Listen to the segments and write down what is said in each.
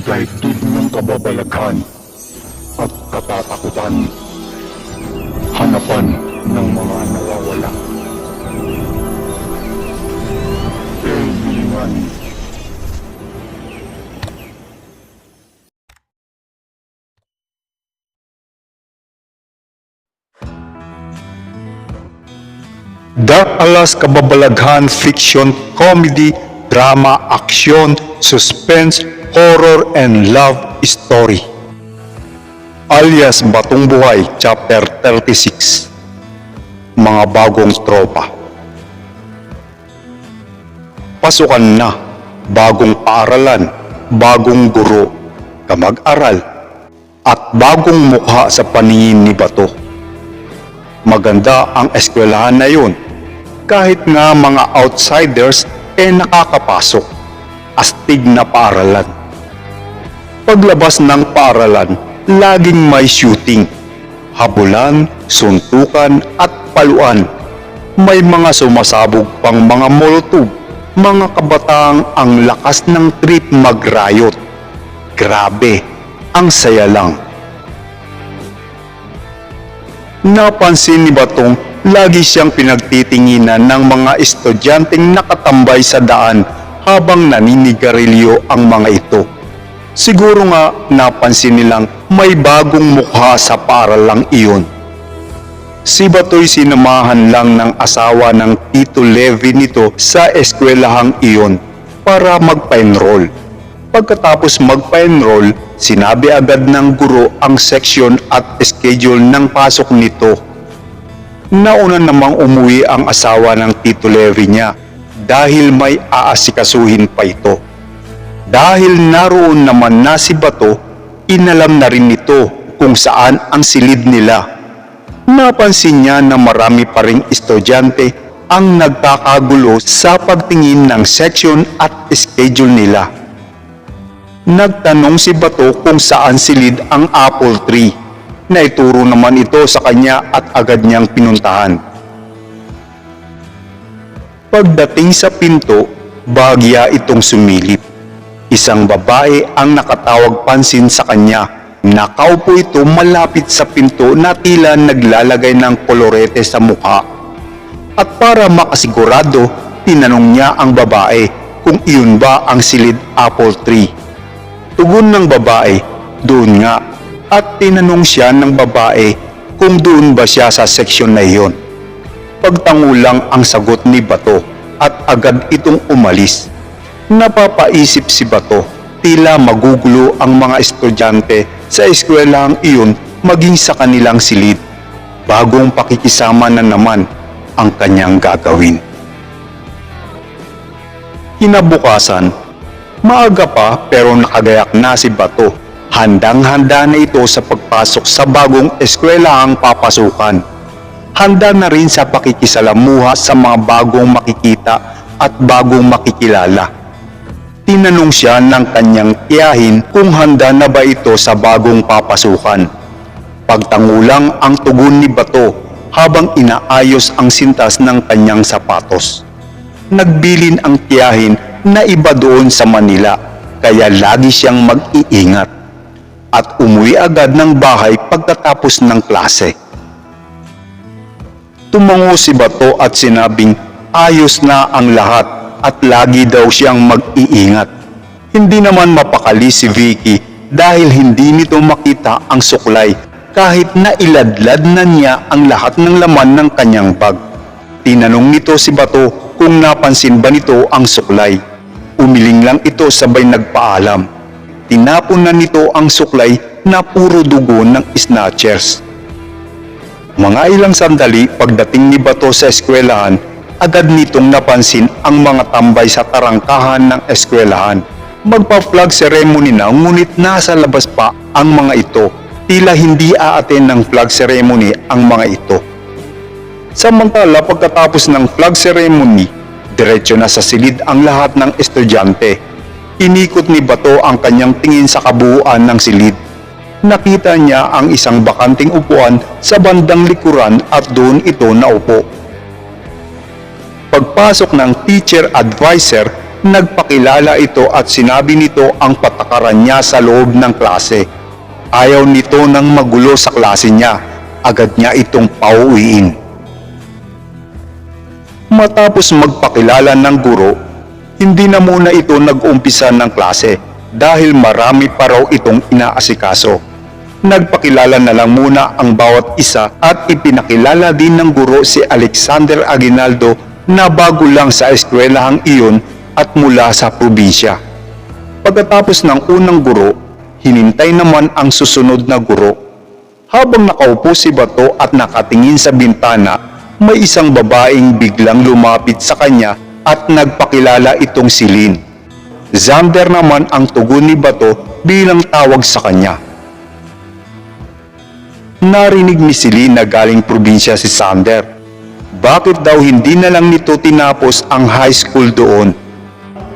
Daigdig ng kababalaghan at katatakutan. Hanapan ng mga nawawala. Kaibigan. Dark Alas Kababalaghan Fiction Comedy Drama Action Suspense Horror and Love Story alias Batong Buhay Chapter 36. Mga bagong tropa. Pasukan na, bagong paaralan, bagong guro, kamag-aral, at bagong mukha sa paningin ni Bato. Maganda ang eskwelahan na yun, kahit nga mga outsiders nakakapasok. Astig na paaralan. Paglabas ng paaralan, laging may shooting, habulan, suntukan at paluan. May mga sumasabog pang mga molotov, mga kabataang ang lakas ng trip mag-riot. Grabe, ang saya lang. Napansin ni Batong lagi siyang pinagtitinginan ng mga estudyanteng nakatambay sa daan habang naninigarilyo ang mga ito. Siguro nga napansin nilang may bagong mukha sa paaralang iyon. Si Bato'y sinamahan lang ng asawa ng Tito Levi nito sa eskwelahang iyon para magpa-enroll. Pagkatapos magpa-enroll, sinabi agad ng guro ang section at schedule ng pasok nito. Nauna namang umuwi ang asawa ng Tito Levi niya dahil may aasikasuhin pa ito. Dahil naroon naman na si Bato, inalam na rin nito kung saan ang silid nila. Napansin niya na marami pa ring estudyante ang nagkakagulo sa pagtingin ng section at schedule nila. Nagtanong si Bato kung saan silid ang apple tree. Naituro naman ito sa kanya at agad niyang pinuntahan. Pagdating sa pinto, bahagya itong sumilip. Isang babae ang nakatawag pansin sa kanya. Nakaupo ito malapit sa pinto na tila naglalagay ng kolorete sa mukha. At para makasigurado, tinanong niya ang babae kung iyon ba ang silid apple tree. Tugon ng babae, doon nga, at tinanong siya ng babae kung doon ba siya sa seksyon na iyon. Pagtangulang ang sagot ni Bato at agad itong umalis. Napapaisip si Bato, tila magugulo ang mga estudyante sa eskwelahang iyon maging sa kanilang silid. Bagong pakikisama na naman ang kanyang gagawin. Kinabukasan, maaga pa pero nakagayak na si Bato. Handang-handa na ito sa pagpasok sa bagong eskwelahang papasukan. Handa na rin sa pakikisalamuha sa mga bagong makikita at bagong makikilala. Tinanong siya ng kanyang tiyahin kung handa na ba ito sa bagong papasukan. Pagtangulang ang tugon ni Bato habang inaayos ang sintas ng kanyang sapatos. Nagbilin ang tiyahin na iba doon sa Manila, kaya lagi siyang mag-iingat at umuwi agad ng bahay pagkatapos ng klase. Tumango si Bato at sinabing ayos na ang lahat at lagi daw siyang mag-iingat. Hindi naman mapakali si Vicky dahil hindi nito makita ang suklay kahit nailadlad na niya ang lahat ng laman ng kanyang bag. Tinanong nito si Bato kung napansin ba nito ang suklay. Umiling lang ito sabay nagpaalam. Tinapon na nito ang suklay na puro dugo ng snatchers. Mga ilang sandali pagdating ni Bato sa eskwelahan, agad nitong napansin ang mga tambay sa tarangkahan ng eskwelahan. Magpa-flag ceremony na ngunit nasa labas pa ang mga ito. Tila hindi aaten ng flag ceremony ang mga ito. Samantala pagkatapos ng flag ceremony, diretso na sa silid ang lahat ng estudyante. Inikot ni Bato ang kanyang tingin sa kabuuan ng silid. Nakita niya ang isang bakanting upuan sa bandang likuran at doon ito naupo. Pagpasok ng teacher advisor, nagpakilala ito at sinabi nito ang patakaran niya sa loob ng klase. Ayaw nito ng magulo sa klase niya, agad niya itong pauwiin. Matapos magpakilala ng guro, hindi na muna ito nag-umpisa ng klase dahil marami pa raw itong inaasikaso. Nagpakilala na lang muna ang bawat isa at ipinakilala din ng guro si Alexander Aguinaldo na bago lang sa eskwelahang iyon at mula sa probinsya. Pagkatapos ng unang guro, hinintay naman ang susunod na guro. Habang nakaupo si Bato at nakatingin sa bintana, may isang babaeng biglang lumapit sa kanya at nagpakilala itong si Lynn. Xander naman ang tugon ni Bato bilang tawag sa kanya. Narinig ni si Lynn na galing probinsya si Xander. Bakit daw hindi na lang nito tinapos ang high school doon?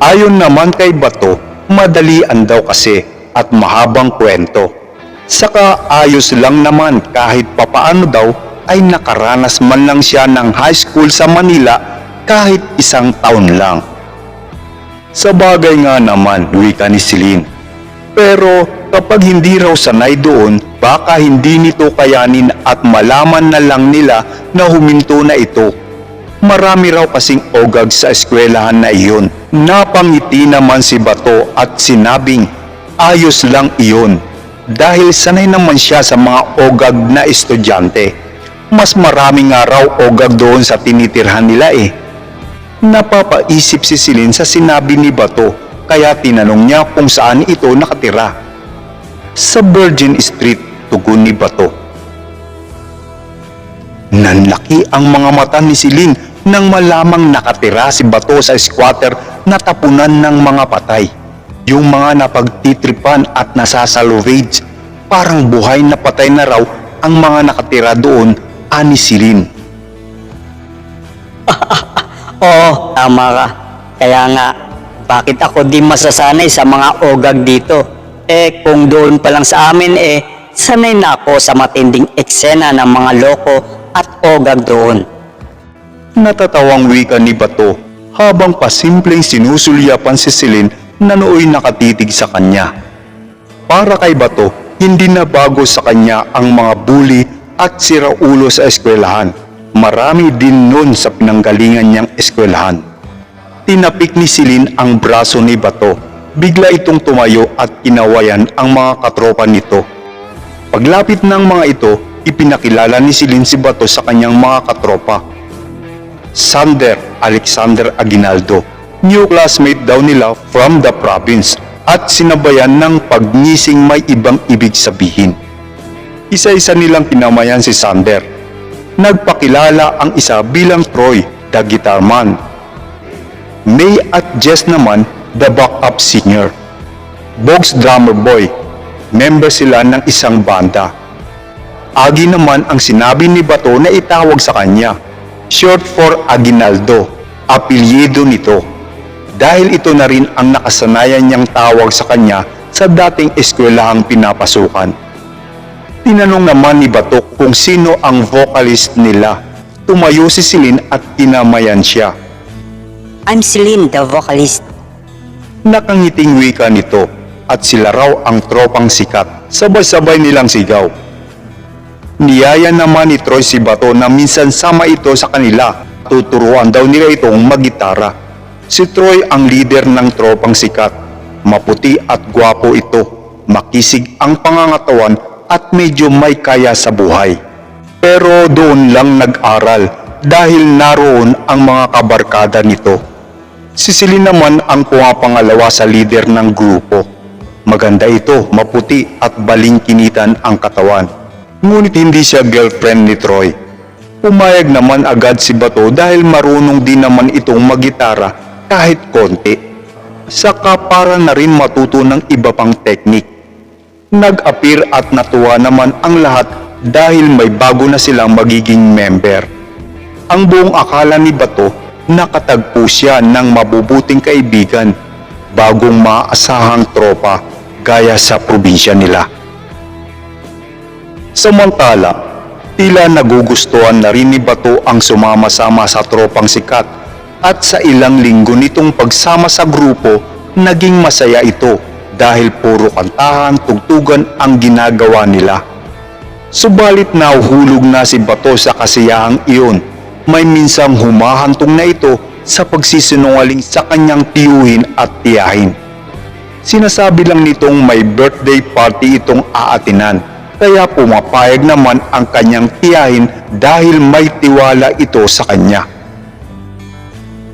Ayon naman kay Bato, madalian daw kasi at mahabang kwento. Saka ayos lang naman kahit papaano daw ay nakaranas man lang siya ng high school sa Manila kahit isang taon lang. Sa bagay nga naman, wika ni Celine. Pero kapag hindi raw sanay doon, baka hindi nito kayanin at malaman na lang nila na huminto na ito. Marami raw kasing ogag sa eskwelahan na iyon. Napangiti naman si Bato at sinabing ayos lang iyon dahil sanay naman siya sa mga ogag na estudyante. Mas marami nga raw ogag doon sa tinitirhan nila eh. Napapaisip si Celine sa sinabi ni Bato kaya tinanong niya kung saan ito nakatira. Sa Virgin Street, tugon ni Bato. Nanlaki ang mga mata ni Celine nang malamang nakatira si Bato sa squatter na tapunan ng mga patay. Yung mga napagtitripan at nasasalvage, parang buhay na patay na raw ang mga nakatira doon, ani Celine. Oo, tama ka. Kaya nga, bakit ako di masasanay sa mga ogag dito? Kung doon pa lang sa amin sanay na ako sa matinding eksena ng mga loko at ogag doon. Natatawang wika ni Bato habang pasimpleng sinusulyapan si Celine na nooy nakatitig sa kanya. Para kay Bato, hindi na bago sa kanya ang mga bully at siraulo sa eskwelahan. Marami din nun sa pinanggalingan niyang eskwelahan. Tinapik ni Celine ang braso ni Bato. Bigla itong tumayo at kinawayan ang mga katropa nito. Paglapit ng mga ito, ipinakilala ni Celine si Bato sa kanyang mga katropa. Xander Alexander Aguinaldo, new classmate daw nila from the province at sinabayan ng pagnising may ibang ibig sabihin. Isa-isa nilang kinamayan si Xander. Nagpakilala ang isa bilang Troy, the guitar man. May at Jess naman, the backup singer. Bogs drummer boy, member sila ng isang banda. Agi naman ang sinabi ni Bato na itawag sa kanya, short for Aguinaldo, apelyido nito. Dahil ito na rin ang nakasanayan niyang tawag sa kanya sa dating eskwelahang pinapasukan. Tinanong naman ni Bato kung sino ang vocalist nila. Tumayo si Celine at kinamayan siya. I'm Celine, the vocalist. Nakangiting wika nito at sila raw ang tropang sikat. Sabay-sabay nilang sigaw. Niyaya naman ni Troy si Bato na minsan sama ito sa kanila. Tuturuan daw nila itong maggitara. Si Troy ang leader ng tropang sikat. Maputi at gwapo ito. Makisig ang pangangatawan at medyo may kaya sa buhay. Pero doon lang nag-aral dahil naroon ang mga kabarkada nito. Si Celine naman ang pumapangalawa sa leader ng grupo. Maganda ito, maputi at balingkinitan ang katawan. Ngunit hindi siya girlfriend ni Troy. Pumayag naman agad si Bato dahil marunong din naman itong maggitara kahit konti. Saka para na rin matuto ng iba pang teknik. Nag-appear at natuwa naman ang lahat dahil may bago na silang magiging member. Ang buong akala ni Bato, nakatagpo siya ng mabubuting kaibigan, bagong maaasahang tropa gaya sa probinsya nila. Samantala, tila nagugustuhan na rin ni Bato ang sumama-sama sa tropang sikat At sa ilang linggo nitong pagsama sa grupo, naging masaya ito dahil puro kantahan, tugtugan ang ginagawa nila. Subalit nahuhulog na si Bato sa kasiyahang iyon. May minsang humahantong na ito sa pagsisinungaling sa kanyang tiyuhin at tiyahin. Sinasabi lang nitong may birthday party itong aatinan, kaya pumapayag naman ang kanyang tiyahin dahil may tiwala ito sa kanya.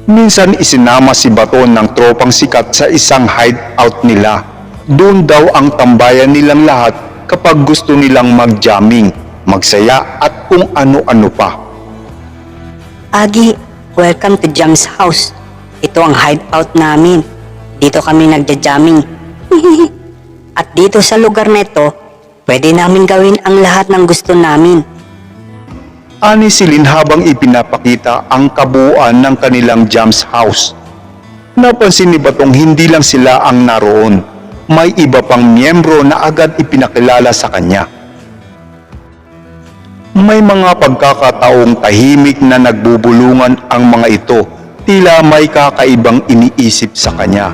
Minsan isinama si Bato ng tropang sikat sa isang hideout nila. Doon daw ang tambayan nilang lahat kapag gusto nilang mag-jamming, magsaya at kung ano-ano pa. Agi, welcome to Jam's house. Ito ang hideout namin. Dito kami nagja-jamming. At dito sa lugar neto, pwede namin gawin ang lahat ng gusto namin. Ani si Lynn habang ipinapakita ang kabuuan ng kanilang Jam's house. Napansin ni Batong hindi lang sila ang naroon. May iba pang miyembro na agad ipinakilala sa kanya. May mga pagkakataong tahimik na nagbubulungan ang mga ito, tila may kakaibang iniisip sa kanya.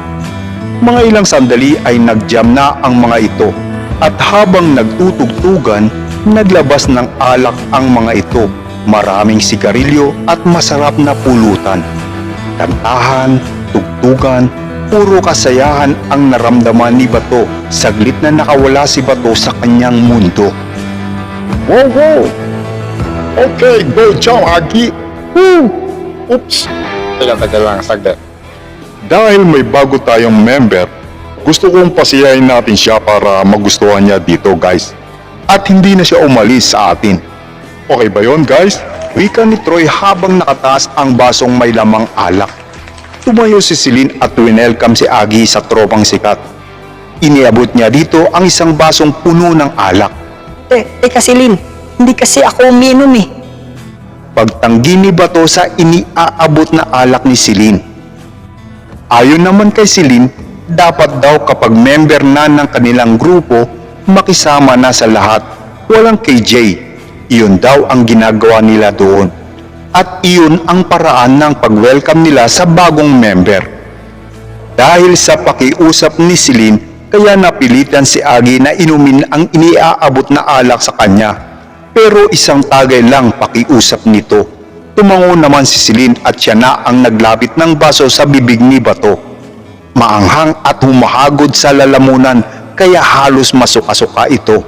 Mga ilang sandali ay nag-jam na ang mga ito, at habang nagtutugtugan, naglabas ng alak ang mga ito, maraming sigarilyo at masarap na pulutan. Kantahan, tugtugan, puro kasayahan ang naramdaman ni Bato. Saglit na nakawala si Bato sa kanyang mundo. Wow, wow! Okay, go jump, Agi! Woo! Oops! Teka lang, saglit. Dahil may bago tayong member, gusto kong pasiyahin natin siya para magustuhan niya dito, guys. At hindi na siya umalis sa atin. Okay ba yon, guys? Wika ni Troy habang nakataas ang basong may lamang alak. Tumayo si Celine at winelcome si Agi sa tropang sikat. Iniabot niya dito ang isang basong puno ng alak. Teka Silin, hindi kasi ako uminom eh. Pagtanggi ni Bato sa iniaabot na alak ni Celine. Ayon naman kay Celine, dapat daw kapag member na ng kanilang grupo, makisama na sa lahat, walang KJ. Iyon daw ang ginagawa nila doon. At iyon ang paraan ng pag-welcome nila sa bagong member. Dahil sa pakiusap ni Celine, kaya napilitan si Agi na inumin ang iniaabot na alak sa kanya. Pero isang tagay lang pakiusap nito. Tumango naman si Celine at siya na ang naglapit ng baso sa bibig ni Bato. Maanghang at humahagod sa lalamunan kaya halos masuka-suka ito.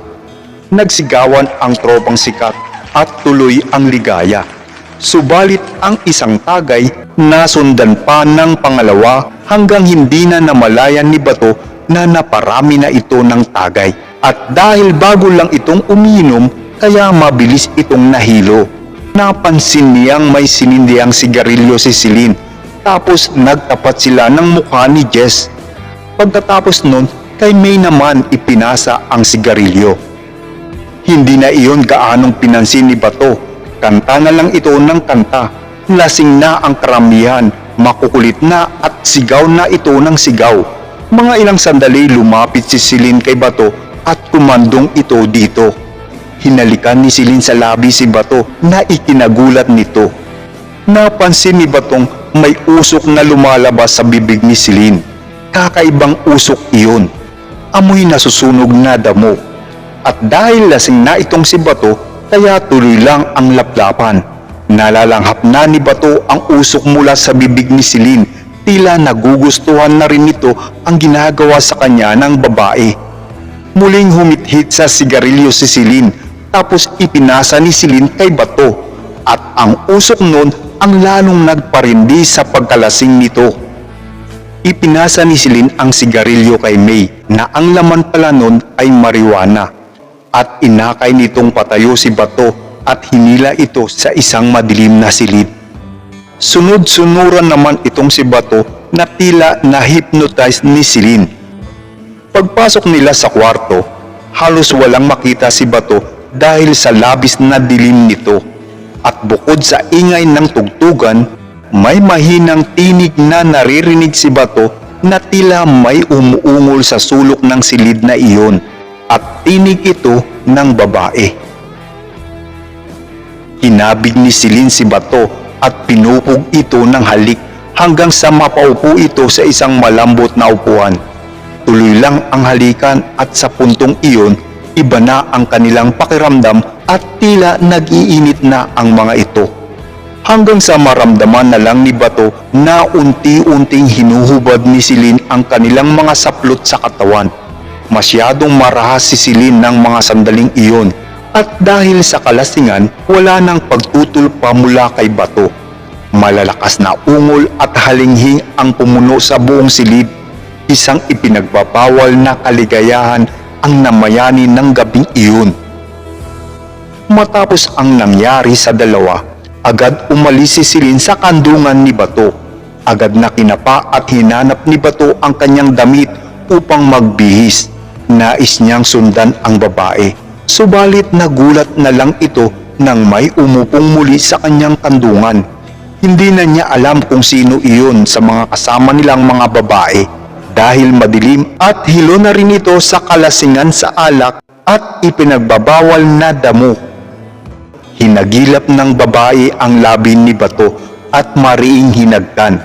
Nagsigawan ang tropang sikat at tuloy ang ligaya. Subalit ang isang tagay nasundan pa ng pangalawa hanggang hindi na namalayan ni Bato na naparami na ito ng tagay. At dahil bago lang itong umiinom, kaya mabilis itong nahilo. Napansin niyang may sinindihang sigarilyo si Celine, tapos nagtapat sila ng mukha ni Jess. Pagkatapos nun, kay May naman ipinasa ang sigarilyo. Hindi na iyon gaanong pinansin ni Bato. Kanta na lang ito ng kanta. Lasing na ang karamihan, makukulit na at sigaw na ito ng sigaw. Mga ilang sandali lumapit si Celine kay Bato at kumandong ito dito. Hinalikan ni Celine sa labi si Bato na ikinagulat nito. Napansin ni Batong may usok na lumalabas sa bibig ni Celine. Kakaibang usok iyon. Amoy nasusunog na damo. At dahil lasing na itong si Bato, kaya tuloy lang ang laplapan. Nalalanghap na ni Bato ang usok mula sa bibig ni Celine. Tila nagugustuhan na rin nito ang ginagawa sa kanya ng babae. Muling humithit sa sigarilyo si Celine, tapos ipinasa ni Celine kay Bato. At ang usok nun ang lalong nagparindi sa pagkalasing nito. Ipinasa ni Celine ang sigarilyo kay May na ang laman pala nun ay marijuana. At inakay nitong patayo si Bato at hinila ito sa isang madilim na silid. Sunod-sunuran naman itong si Bato na tila na-hypnotize ni Celine. Pagpasok nila sa kwarto, halos walang makita si Bato dahil sa labis na dilim nito. At bukod sa ingay ng tugtugan, may mahinang tinig na naririnig si Bato na tila may umuungol sa sulok ng silid na iyon. At tinig ito ng babae. Hinabig ni Celine si Bato at pinupog ito ng halik hanggang sa mapaupo ito sa isang malambot na upuan. Tuloy lang ang halikan at sa puntong iyon, iba na ang kanilang pakiramdam at tila nag-iinit na ang mga ito. Hanggang sa maramdaman na lang ni Bato na unti-unting hinuhubad ni Celine ang kanilang mga saplot sa katawan. Masyadong marahas si Celine ng mga sandaling iyon at dahil sa kalasingan wala nang pagtutol pa mula kay Bato. Malalakas na ungol at halinghing ang pumuno sa buong silid. Isang ipinagbabawal na kaligayahan ang namayani ng gabing iyon. Matapos ang nangyari sa dalawa, agad umalis si Celine sa kandungan ni Bato. Agad na kinapa at hinanap ni Bato ang kanyang damit upang magbihis. Nais niyang sundan ang babae. Subalit nagulat na lang ito nang may umupong muli sa kanyang kandungan. Hindi na niya alam kung sino iyon sa mga kasama nilang mga babae dahil madilim at hilo na rin ito sa kalasingan sa alak at ipinagbabawal na damo. Hinagilap ng babae ang labi ni Bato at mariing hinagkan.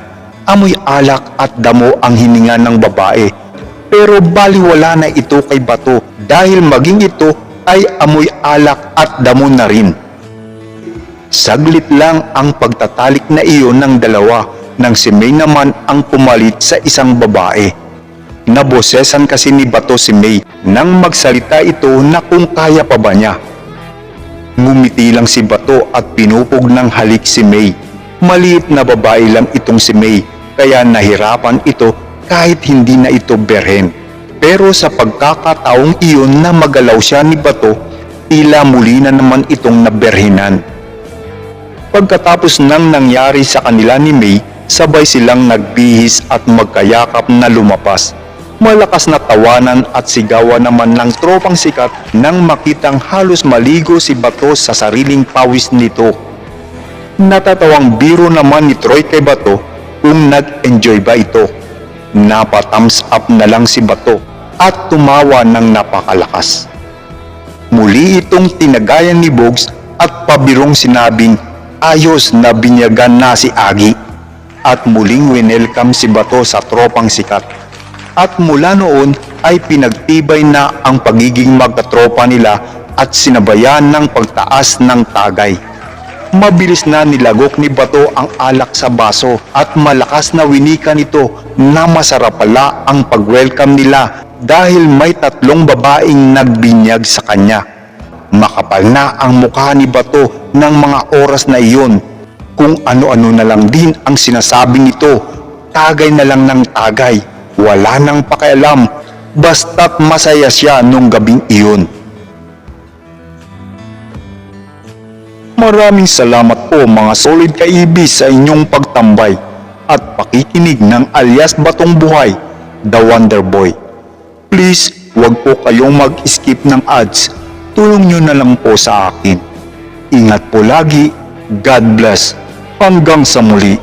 Amoy alak at damo ang hininga ng babae. Pero baliwala na ito kay Bato dahil maging ito ay amoy alak at damo na rin. Saglit lang ang pagtatalik na iyon ng dalawa nang si May naman ang pumalit sa isang babae. Nabosesan kasi ni Bato si May nang magsalita ito na kung kaya pa ba niya. Ngumiti lang si Bato at pinupog ng halik si May. Maliit na babae lang itong si May kaya nahirapan ito kahit hindi na ito berhen. Pero sa pagkakataong iyon na magalaw siya ni Bato, tila muli na naman itong naberhinan. Pagkatapos ng nangyari sa kanila ni May, sabay silang nagbihis at magkayakap na lumapas. Malakas na tawanan at sigawan naman ng tropang sikat nang makitang halos maligo si Bato sa sariling pawis nito. Natatawang biro naman ni Troy kay Bato kung nag-enjoy ba ito. Napa-thumbs up na lang si Bato at tumawa ng napakalakas. Muli itong tinagayan ni Bogs at pabirong sinabing ayos na binyagan na si Agi at muling winelcome si Bato sa tropang sikat. At mula noon ay pinagtibay na ang pagiging magkatropa nila at sinabayan ng pagtaas ng tagay. Mabilis na nilagok ni Bato ang alak sa baso at malakas na winika nito na masarap pala ang pag-welcome nila dahil may 3 babaeng nagbinyag sa kanya. Makapal na ang mukha ni Bato ng mga oras na iyon. Kung ano-ano na lang din ang sinasabi nito, tagay na lang ng tagay. Wala nang pakialam, basta't masaya siya nung gabing iyon. Maraming salamat po mga solid kaibis sa inyong pagtambay at pakikinig ng alias Batong Buhay, The Wonder Boy. Please, huwag po kayong mag-skip ng ads. Tulong nyo na lang po sa akin. Ingat po lagi. God bless. Hanggang sa muli.